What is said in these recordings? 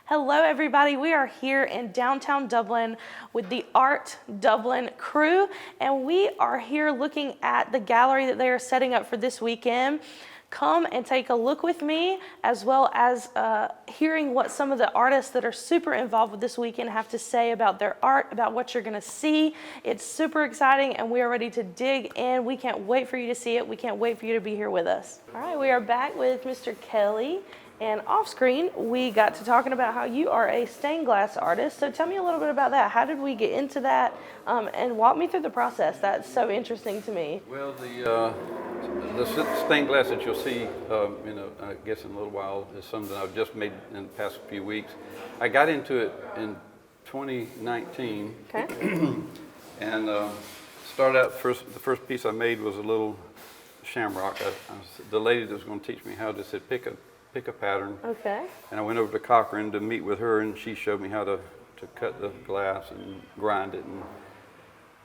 Hello everybody, we are here in downtown Dublin with the Art Dublin crew, and we are here looking at the gallery that they are setting up for this weekend. Come and take a look with me, as well as hearing what some of the artists that are super involved with this weekend have to say about their art, about what you're gonna see. It's super exciting and we are ready to dig in. We can't wait for you to see it. We can't wait for you to be here with us. All right, we are back with Mr. Kelly. And off screen, we got to talking about how you are a stained glass artist. So tell me a little bit about that. How did we get into that? And walk me through the process. That's so interesting to me. Well, the stained glass that you'll see, I guess in a little while, is something I've just made in the past few weeks. I got into it in 2019. Okay. And started out the first piece I made was a little shamrock. The lady that was going to teach me how to pick a pattern. Okay. And I went over to Cochrane to meet with her, and she showed me how to cut the glass and grind it,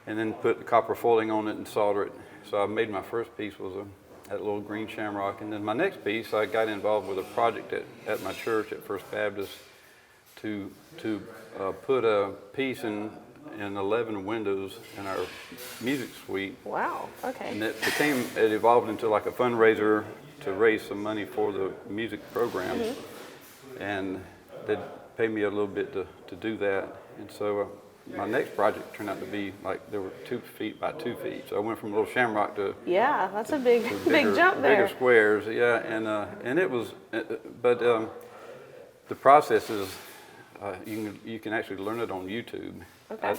and then put the copper foiling on it and solder it. So I made my first piece was that little green shamrock, and then my next piece I got involved with a project at my church at First Baptist to put a piece in 11 windows in our music suite. Wow. Okay. And it evolved into like a fundraiser to raise some money for the music program. Mm-hmm. And they'd pay me a little bit to do that. And so my next project turned out to be like there were 2 feet by 2 feet. So I went from a little shamrock to that's a big jump there. Bigger squares, yeah. And it was, but the process is you can actually learn it on YouTube. Okay.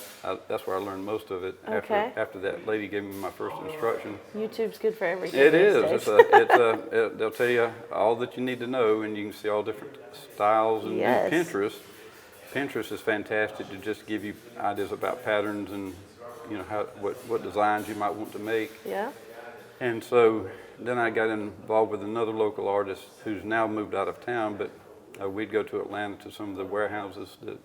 That's where I learned most of it. Okay. After that lady gave me my first instruction. YouTube's good for everything. It is. They'll tell you all that you need to know, and you can see all different styles. And Yes. Pinterest is fantastic to just give you ideas about patterns and what designs you might want to make. Yeah. And so then I got involved with another local artist who's now moved out of town, but we'd go to Atlanta to some of the warehouses to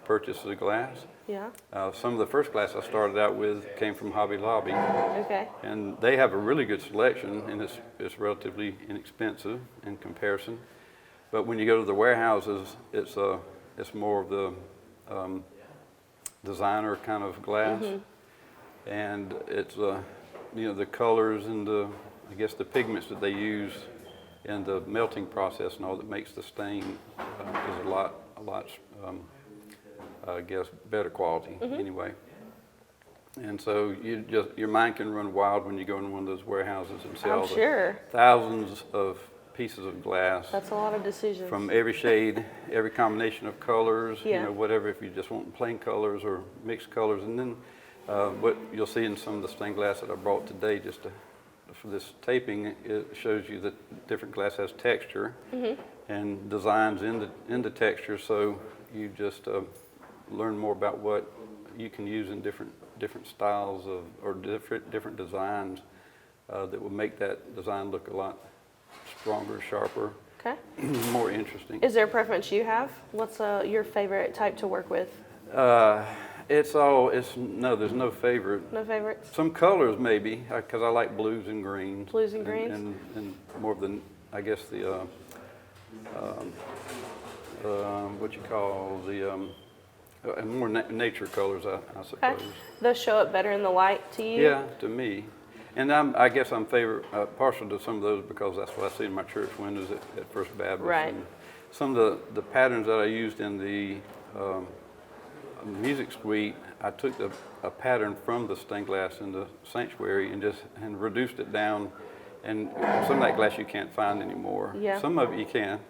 purchase the glass. Yeah. Some of the first glass I started out with came from Hobby Lobby. Okay. And they have a really good selection, and it's relatively inexpensive in comparison. But when you go to the warehouses, it's more of the designer kind of glass. Mm-hmm. And it's the colors and I guess the pigments that they use in the melting process and all that makes the stain is a lot I guess better quality. Mm-hmm. Anyway. And so your mind can run wild when you go in one of those warehouses and see all the thousands of pieces of glass. That's a lot of decisions. From every shade, every combination of colors, yeah. Whatever, if you just want plain colors or mixed colors. And then what you'll see in some of the stained glass that I brought today for this taping, it shows you that different glass has texture. Mm-hmm. And designs in the texture, so you just learn more about what you can use in different styles or different designs that will make that design look a lot stronger, sharper, okay. More interesting. Is there a preference you have? What's your favorite type to work with? There's no favorite. No favorites? Some colors maybe, because I like blues and greens. Blues and greens? And more of the, I guess the, what you call the, more nature colors, I suppose. Okay. Those show up better in the light to you? Yeah, to me. And I guess I'm partial to some of those because that's what I see in my church windows at First Baptist. Right. And some of the patterns that I used in the music suite, I took a pattern from the stained glass in the sanctuary and reduced it down. And some of that glass you can't find anymore. Yeah. Some of it you can,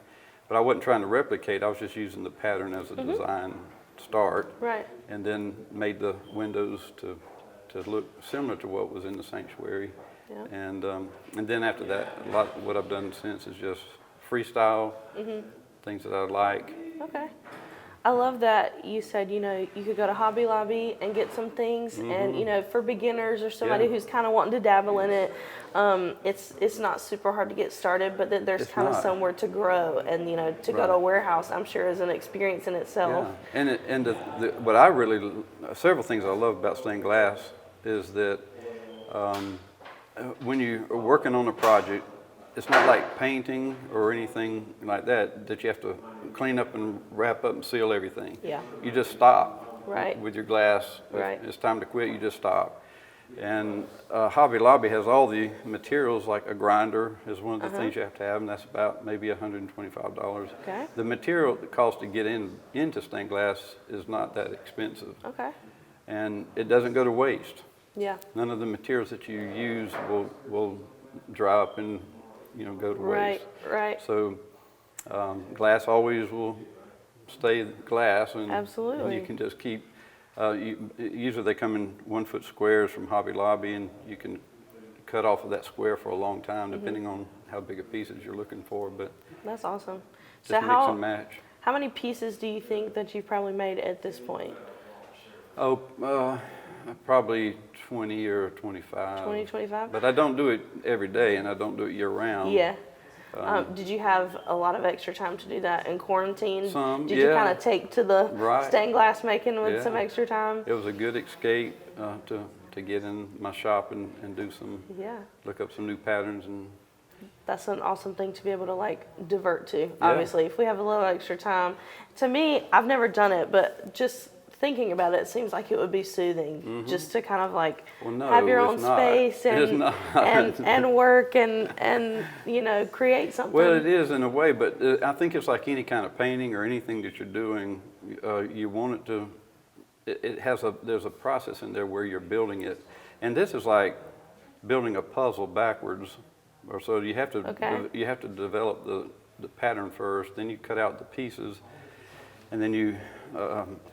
but I wasn't trying to replicate. I was just using the pattern as a design start. Right. And then made the windows to look similar to what was in the sanctuary. Yeah. And then after that, a lot of what I've done since is just freestyle, things that I like. Okay. I love that you said, you could go to Hobby Lobby and get some things, and for beginners or somebody who's kind of wanting to dabble in it, it's not super hard to get started, but that there's kind of somewhere to grow, and to go to a warehouse, I'm sure, is an experience in itself. Yeah. And several things I love about stained glass is that when you are working on a project, it's not like painting or anything like that, that you have to clean up and wrap up and seal everything. Yeah. You just stop Right. with your glass. Right. If it's time to quit, you just stop. And Hobby Lobby has all the materials, like a grinder is one of the things you have to have, and that's about maybe $125. Okay. The material that costs to get into stained glass is not that expensive. Okay. And it doesn't go to waste. Yeah. None of the materials that you use will dry up and go to Right. waste. Right. So glass always will stay glass, and Absolutely. you can just keep. Usually they come in 1 foot squares from Hobby Lobby, and you can cut off of that square for a long time, depending on how big a pieces you're looking for. But That's awesome. just So mix and match. how many pieces do you think that you've probably made at this point? Oh, probably 20 or 25. 20, 25? But I don't do it every day, and I don't do it year round. Yeah. Did you have a lot of extra time to do that in quarantine? Some, Did you yeah. kind of take to the Right. stained glass making with Yeah. some extra time? It was a good escape to get in my shop and do Yeah. look up some new patterns. And That's an awesome thing to be able to like divert to. Obviously, if we have a little extra time. To me, I've never done it, but just thinking about it, it seems like it would be soothing just to kind of like Well, no, have your own it's not. space It's and, not. and work and create something. Well, it is in a way, but I think it's like any kind of painting or anything that you're doing. You want it to. It has there's a process in there where you're building it, and this is like building a puzzle backwards, or so you have to. Okay. You have to develop the pattern first, then you cut out the pieces, and then you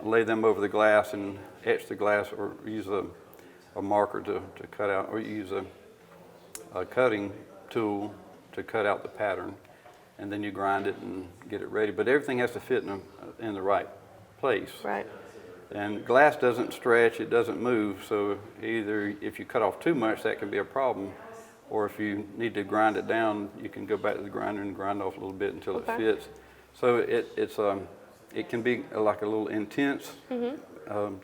lay them over the glass and etch the glass, or use a marker to cut out, or use a cutting tool to cut out the pattern, and then you grind it and get it ready. But everything has to fit in the right place. Right. And glass doesn't stretch, it doesn't move, so either if you cut off too much, that can be a problem, or if you need to grind it down, you can go back to the grinder and grind off a little bit until it fits. So it can be like a little intense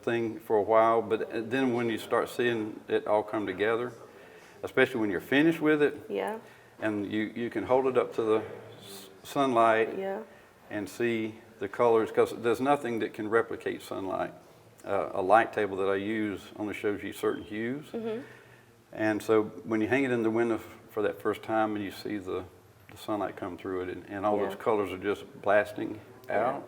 thing for a while, but then when you start seeing it all come together, especially when you're finished with it, Yeah. and you can hold it up to the sunlight Yeah. and see the colors, because there's nothing that can replicate sunlight. A light table that I use only shows you certain hues, and so when you hang it in the window for that first time and you see the sunlight come through it, and all those colors are just blasting out,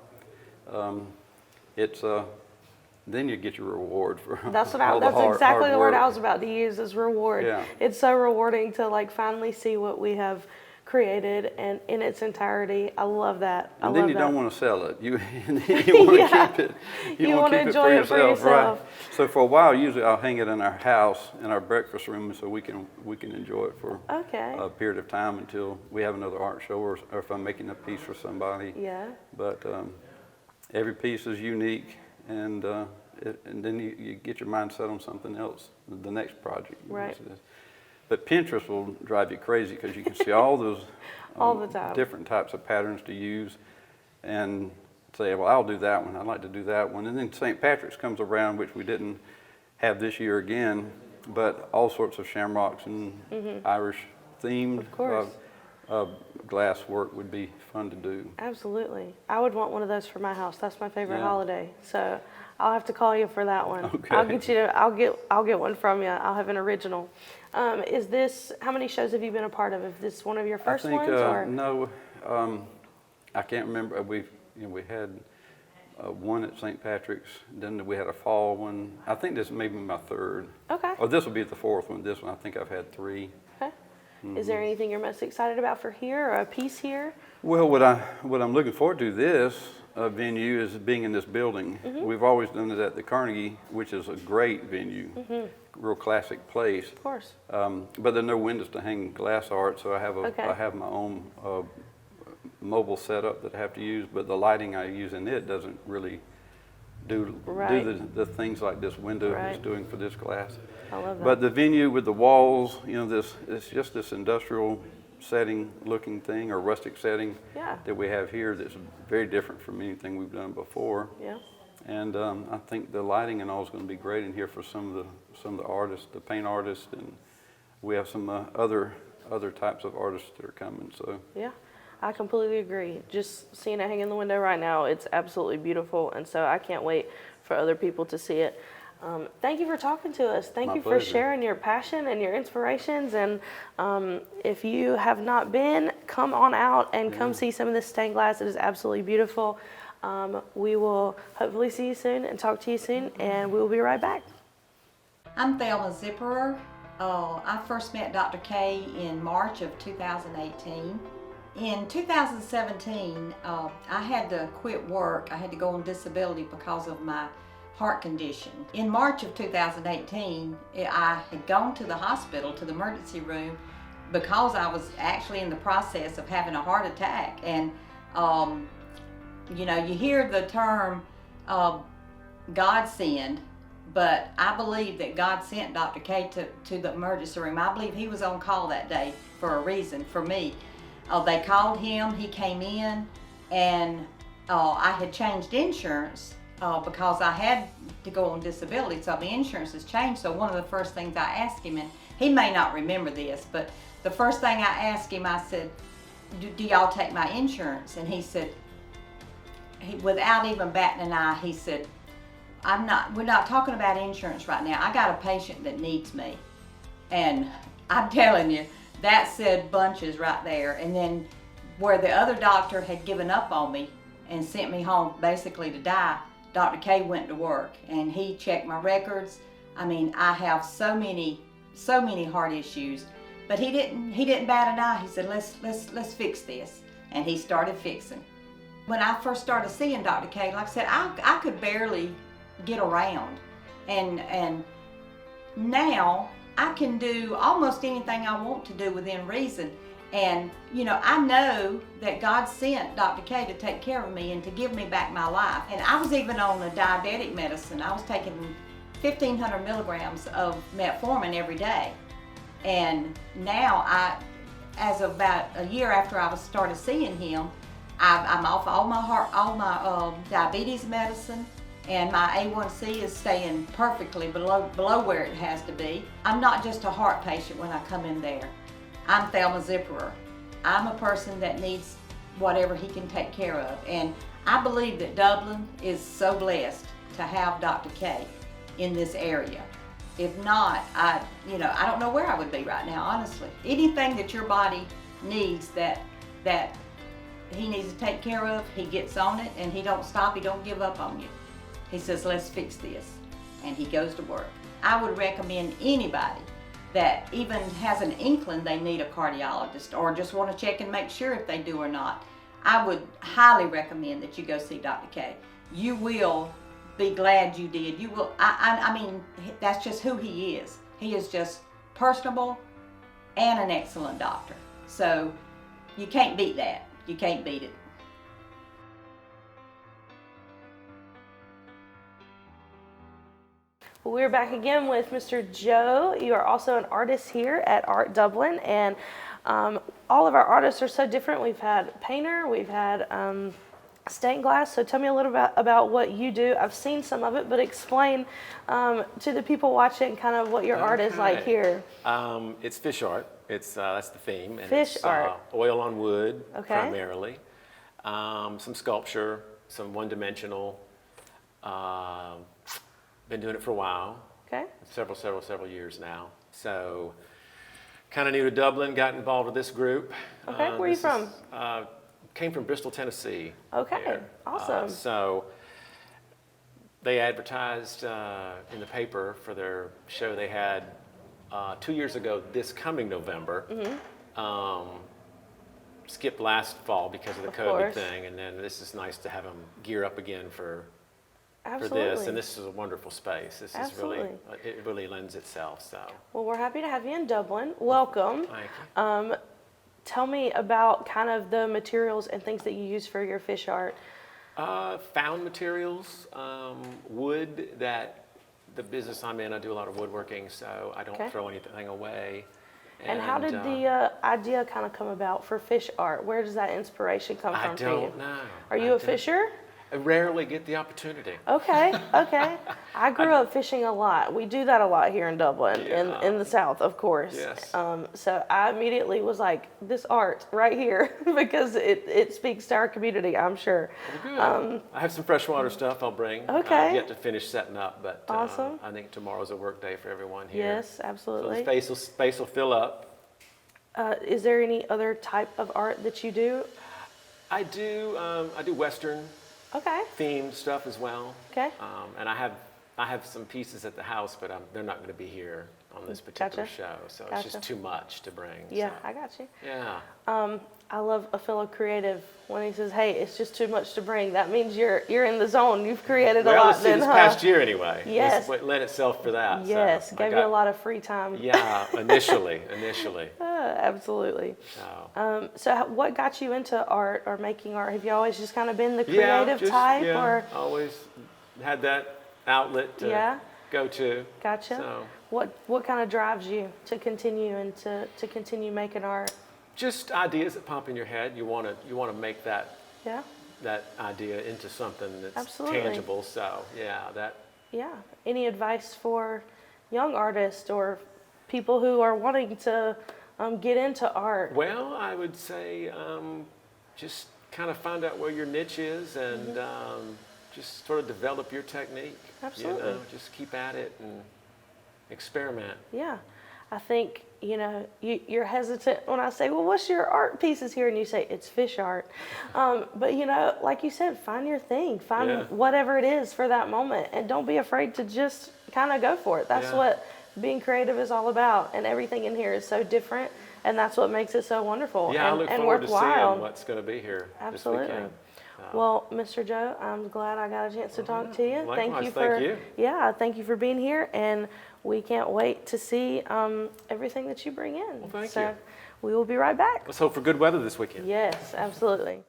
then you get your reward for That's what all the that's hard exactly the word work. I was about to use is reward. Yeah. It's so rewarding to like finally see what we have created and in its entirety. I love that. And then you don't want to sell it. You want to keep it. You want wanna to keep enjoy it for yourself. right? So for a while, usually I'll hang it in our house, in our breakfast room, so we can enjoy it for Okay. a period of time until we have another art show, or if I'm making a piece for somebody. Yeah. But every piece is unique, and then you get your mind set on something else, the next project. Right. But Pinterest will drive you crazy because you can see all those All the time. different types of patterns to use, and say, well, I'll do that one. I'd like to do that one. And then St. Patrick's comes around, which we didn't have this year again, but all sorts of shamrocks and Irish themed Of course. glass work would be fun to do. Absolutely. I would want one of those for my house. That's my favorite Yeah. holiday. So I'll have to call you for that one. Okay. I'll get one from you. I'll have an original. Is this, how many shows have you been a part of? Is this one of your first I think, ones? Or? no, I can't remember. We had one at St. Patrick's, then we had a fall one. I think this may be my third. Okay. Or this will be the fourth one. This one, I think I've had three. Okay. Is there anything you're most excited about for here, or a piece here? Well, what I'm looking forward to this venue is being in this building. We've always done it at the Carnegie, which is a great venue, real classic place. Of course. But there are no windows to hang glass art, so I have my own mobile setup that I have to use. But the lighting I use in it doesn't really do the things like this window is doing for this glass. I love that. But the venue with the walls, it's just this industrial setting looking thing, or rustic setting that we have here that's very different from anything we've done before. Yeah. And I think the lighting and all is going to be great in here for some of the artists, the paint artists, and we have some other other types of artists that are coming, so. Yeah, I completely agree. Just seeing it hang in the window right now, it's absolutely beautiful, and so I can't wait for other people to see it. Thank you for talking to us. Thank My you for pleasure. sharing your passion and your inspirations. And if you have not been, come on out and come see some of this stained glass. It is absolutely beautiful. We will hopefully see you soon and talk to you soon, and we will be right back. I'm Thelma Zipperer. I first met Dr. K in March of 2018. In 2017, I had to quit work. I had to go on disability because of my heart condition. In March of 2018, I had gone to the hospital, to the emergency room, because I was actually in the process of having a heart attack. And you know, you hear the term God send, but I believe that God sent Dr. K to the emergency room. I believe he was on call that day for a reason, for me. They called him, he came in, and I had changed insurance because I had to go on disability, so the insurance has changed. So one of the first things I asked him, and he may not remember this, but the first thing I asked him, I said, do y'all take my insurance? And he said, without even batting an eye, he said, we're not talking about insurance right now. I got a patient that needs me. And I'm telling you, that said bunches right there. And then where the other doctor had given up on me and sent me home basically to die, Dr. K went to work and he checked my records. I mean, I have so many heart issues, but he didn't bat an eye. He said, let's fix this. And he started fixing. When I first started seeing Dr. K, like I said, I could barely get around. And now I can do almost anything I want to do within reason. And, you know, I know that God sent Dr. K to take care of me and to give me back my life. And I was even on a diabetic medicine. I was taking 1,500 milligrams of metformin every day. And now as of about a year after I started seeing him, I'm off all my diabetes medicine, and my A1C is staying perfectly below where it has to be. I'm not just a heart patient when I come in there. I'm Thelma Zipperer. I'm a person that needs whatever he can take care of. And I believe that Dublin is so blessed to have Dr. K in this area. If not, I don't know where I would be right now, honestly. Anything that your body needs that he needs to take care of, he gets on it, and he don't stop, he don't give up on you. He says, let's fix this, and he goes to work. I would recommend anybody that even has an inkling they need a cardiologist or just want to check and make sure if they do or not, I would highly recommend that you go see Dr. K. You will be glad you did. You will. I mean, that's just who he is. He is just personable and an excellent doctor. So you can't beat that. You can't beat it. We're back again with Mr. Joe. You are also an artist here at Art Dublin, and all of our artists are so different. We've had painter, we've had stained glass. So tell me a little bit about what you do. I've seen some of it, but explain to the people watching kind of what your art is like here. It's fish art. That's the theme. And Fish art. Oil on wood, Okay. primarily. Some sculpture, some one-dimensional. Been doing it for a while. Okay. Several years now. So, kind of new to Dublin. Got involved with this group. Okay. Where are you from? Came from Bristol, Tennessee. Okay. Here. Awesome. So, they advertised in the paper for their show they had 2 years ago, this coming November. Mm-hmm. Skipped last fall because of the COVID thing, and then this is nice to have them gear up again for this. And this is a wonderful space. This Absolutely. is really, it really lends itself. So. Well, we're happy to have you in Dublin. Welcome. Thank you. Tell me about kind of the materials and things that you use for your fish art. Found materials, wood that the business I'm in, I do a lot of woodworking, so I don't throw anything away. And how did the idea kind of come about for fish art? Where does that inspiration come from for you? I don't know. Are you a fisher? I rarely get the opportunity. Okay, okay. I grew up fishing a lot. We do that a lot here in Dublin, Yeah. in the South, of course. Yes. So I immediately was like, this art right here, because it speaks to our community, I'm sure. Well, good. I have some freshwater stuff I'll bring. Okay. I've yet to finish setting up, but Awesome. I think tomorrow's a work day for everyone here. Yes, So absolutely. the space will fill up. Is there any other type of art that you do? I do Western Okay, themed stuff as well. okay. And I have some pieces at the house, but they're not going to be here on this particular Gotcha. show, so Gotcha. it's just too much to bring. Yeah, so, I got you. yeah. I love a fellow creative when he says, "Hey, it's just too much to bring." That means you're in the zone. You've created a Well, lot. let's see, Then, this huh? past year anyway. Yes. This lent itself for that. Yes, so gave you a lot of free time. Yeah, initially. Absolutely. So. What got you into art or making art? Have you always just kind of been the Yeah, creative type, yeah, or always had that outlet to Yeah. go to. gotcha? So What kind of drives you to continue and to continue making art? just ideas that pop in your head. You want to make that Yeah, idea into something that's Absolutely. tangible. So yeah, that. yeah. Any advice for young artists or people who are wanting to get into art? Well, I would say just kind of find out where your niche is and just sort of develop your technique. Absolutely. You know, just keep at it and experiment. Yeah, I think, you're hesitant when I say, well, what's your art pieces here? And you say, it's fish art. But, like you said, find your thing. Find Yeah. whatever it is for that moment. And don't be afraid to just kind of go for it. That's Yeah. what being creative is all about. And everything in here is so different. And that's what makes it so wonderful Yeah, I and, look and forward to worthwhile. seeing what's going to be here Absolutely. this weekend. Well, Mr. Joe, I'm glad I got a chance to talk to you. Likewise, for thank you. Yeah, thank you for being here, and we can't wait to see everything that you bring in. Well, thank so you. we will be right back. Let's hope for good weather this weekend. Yes, absolutely.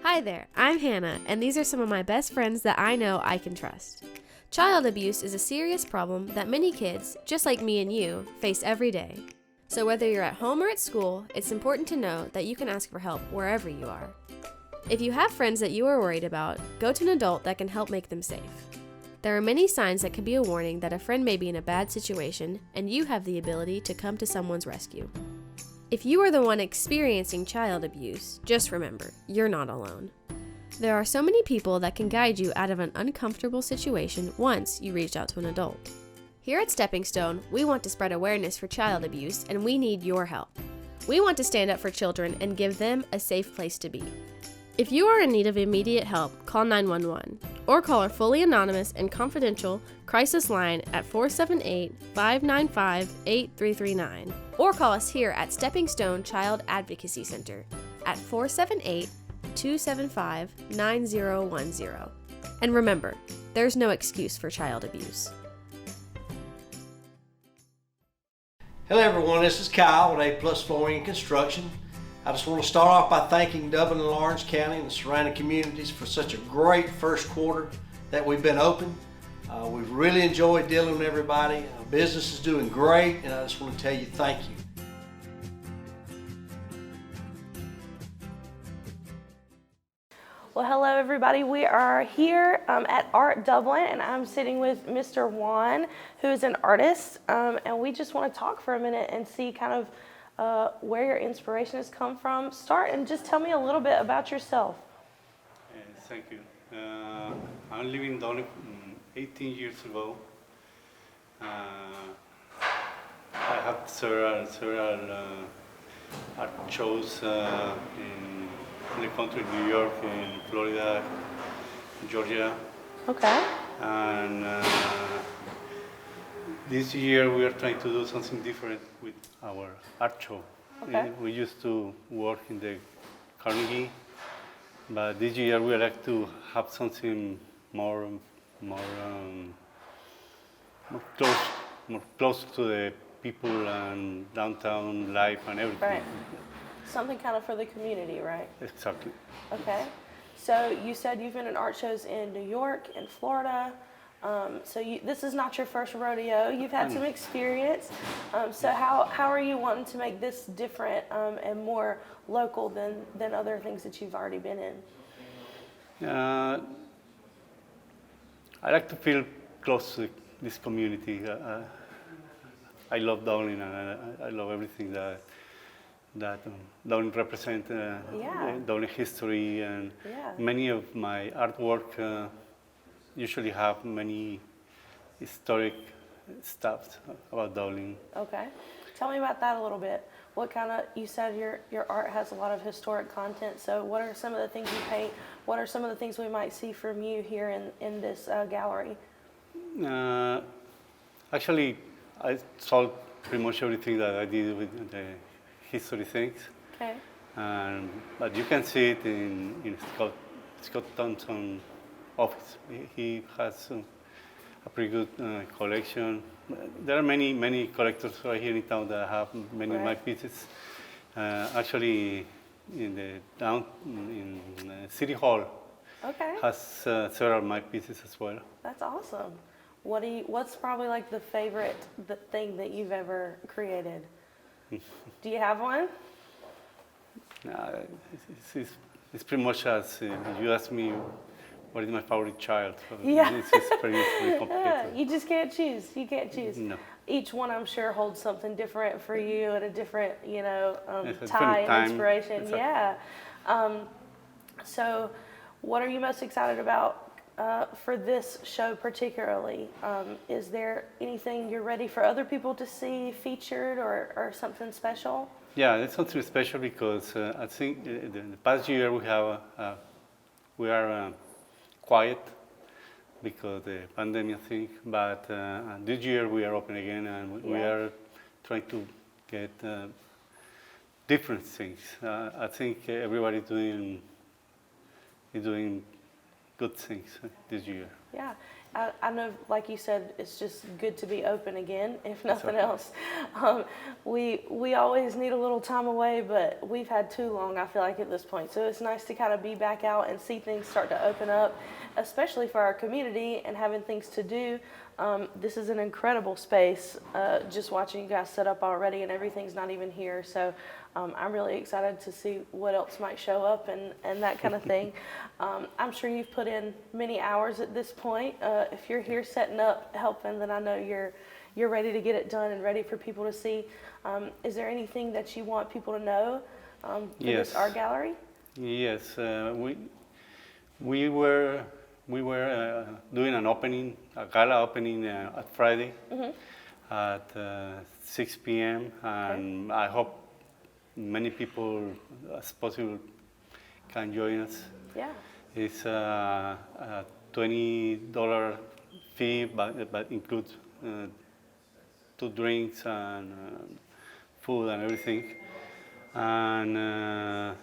Hi there, I'm Hannah, and these are some of my best friends that I know I can trust. Child abuse is a serious problem that many kids, just like me and you, face every day. So whether you're at home or at school, it's important to know that you can ask for help wherever you are. If you have friends that you are worried about, go to an adult that can help make them safe. There are many signs that can be a warning that a friend may be in a bad situation, and you have the ability to come to someone's rescue. If you are the one experiencing child abuse, just remember, you're not alone. There are so many people that can guide you out of an uncomfortable situation once you reach out to an adult. Here at Stepping Stone, we want to spread awareness for child abuse, and we need your help. We want to stand up for children and give them a safe place to be. If you are in need of immediate help, call 911 or call our fully anonymous and confidential crisis line at 478-595-8339 or call us here at Stepping Stone Child Advocacy Center at 478-275-9010. And remember, there's no excuse for child abuse. Hello everyone, this is Kyle with A+ Flooring and Construction. I just want to start off by thanking Dublin and Lawrence County and the surrounding communities for such a great first quarter that we've been open. We've really enjoyed dealing with everybody. Business is doing great, and I just want to tell you thank you. Well, hello everybody. We are here at Art Dublin, and I'm sitting with Mr. Juan, who is an artist, and we just want to talk for a minute and see kind of where your inspiration has come from. Start and just tell me a little bit about yourself. Thank you. I'm living in Dublin 18 years ago. I have several art shows in the country, New York, in Florida, Georgia. Okay. And this year we are trying to do something different with our art show. Okay. We used to work in the Carnegie, but this year we like to have something more close to the people and downtown life and everything. Right. Something kind of for the community, right? Exactly. Okay. So you said you've been in art shows in New York and Florida. This is not your first rodeo. You've had some experience. So how are you wanting to make this different and more local than other things that you've already been in? Uh, I like to feel close to this community. I love Dublin, and I love everything that Dublin represents. Yeah. Dublin history, and Yeah. many of my artwork usually have many historic stuff about Dublin. Okay. Tell me about that a little bit. What kind of, you said your art has a lot of historic content, so what are some of the things you paint? What are some of the things we might see from you here in this gallery? Actually, I sold pretty much everything that I did with the history things. Okay. But you can see it in Scott Thompson's office. He has a pretty good collection. There are many collectors right here in town that have many of my pieces. Actually, in City Hall Okay. has several of my pieces as well. That's awesome. What's probably like the thing that you've ever created? Do you have one? It's pretty much as you asked me what is my favorite child. Yeah. It's pretty complicated. You just can't choose. You can't choose. No. Each one, I'm sure, holds something different for you and a different, It's a tie different and time. inspiration. Exactly. Yeah. So, what are you most excited about for this show particularly? Is there anything you're ready for other people to see featured or something special? Yeah, it's something special because I think the past year we are quiet because the pandemic thing, but this year we are open again and we are trying to get different things. I think everybody is doing good things this year. Yeah, I know, like you said, it's just good to be open again, if nothing else. We always need a little time away, but we've had too long, I feel like, at this point. So it's nice to kind of be back out and see things start to open up, especially for our community and having things to do. This is an incredible space, just watching you guys set up already, and everything's not even here. So I'm really excited to see what else might show up and that kind of thing. I'm sure you've put in many hours at this point. If you're here setting up, helping, then I know you're ready to get it done and ready for people to see. Is there anything that you want people to know for this art gallery? Yes, we were doing an opening, a gala opening at Friday at 6 p.m. and I hope many people as possible can join us. Yeah. It's a $20 fee, but includes 2 drinks and food and everything. And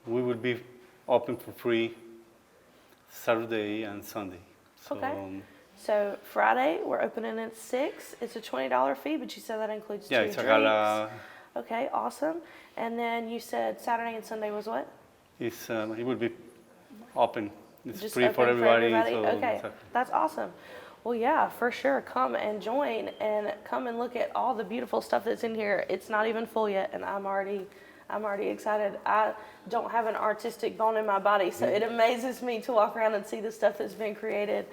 we will be open for free Saturday and Sunday. So, Okay. So Friday, we're opening at 6. It's a $20 fee, but you said that includes 2 yeah, it's drinks. a gala. Okay, awesome. And then you said Saturday and Sunday was what? It will be open. It's Just free open for everybody. So okay, exactly. that's awesome. Well, yeah, for sure. Come and join and come and look at all the beautiful stuff that's in here. It's not even full yet, and I'm already excited. I don't have an artistic bone in my body, so it amazes me to walk around and see the stuff that's been created.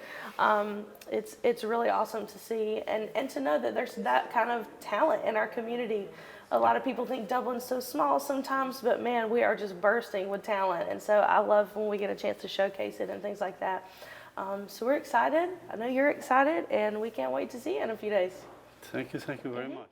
It's really awesome to see and to know that there's that kind of talent in our community. A lot of people think Dublin's so small sometimes, but man, we are just bursting with talent. And so I love when we get a chance to showcase it and things like that. So we're excited. I know you're excited, and we can't wait to see you in a few days. Thank you very much.